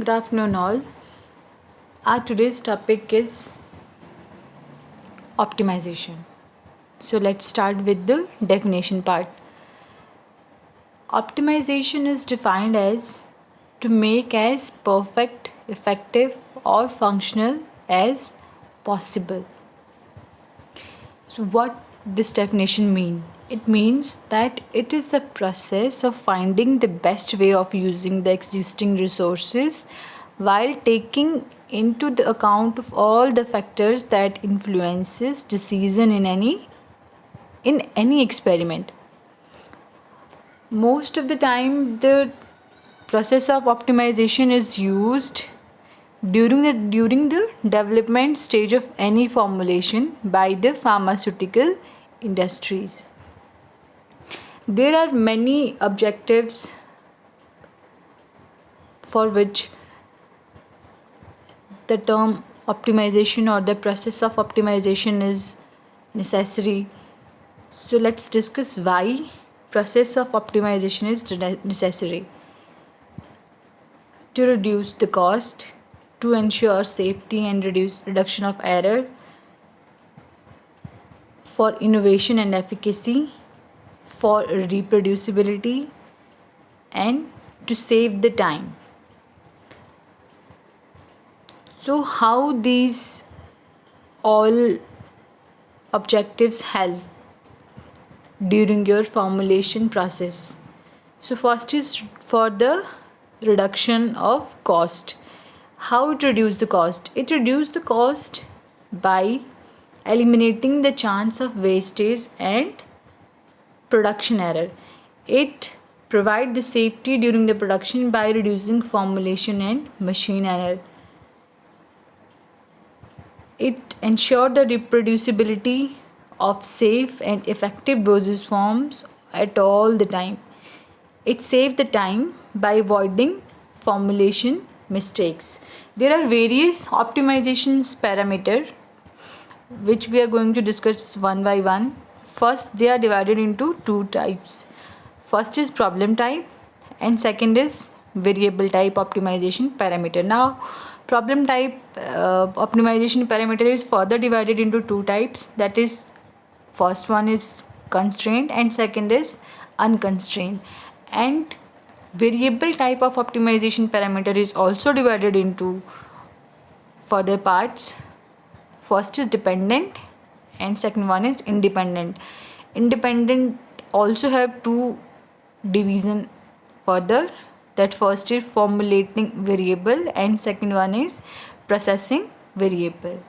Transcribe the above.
Good afternoon, all. Our today's topic is optimization. So, let's start with the definition part. Optimization is defined as to make as perfect, effective, or functional as possible. So, what this definition mean? It means that it is the process of finding the best way of using the existing resources while taking into the account of all the factors that influences decision in any experiment. Most of the time the process of optimization is used during the development stage of any formulation by the pharmaceutical industries. There are many objectives for which the term optimization or the process of optimization is necessary. So let's discuss why process of optimization is necessary. To reduce the cost, to ensure safety and reduction of error, for innovation and efficacy, for reproducibility, and to save the time. So, how these all objectives help during your formulation process? So, first is for the reduction of cost. How it reduce the cost? It reduce the cost by eliminating the chance of wastage and production error. It provide the safety during the production by reducing formulation and machine error. It ensure the reproducibility of safe and effective dosage forms at all the time. It saves the time by avoiding formulation mistakes. There are various optimizations parameter which we are going to discuss one by one. First, they are divided into two types. First is problem type and second is variable type optimization parameter. Now, problem type optimization parameter is further divided into two types. That is, first one is constrained and second is unconstrained. And variable type of optimization parameter is also divided into further parts. First is dependent and second one is independent. Independent also have two division further. That first is formulating variable and second one is processing variable.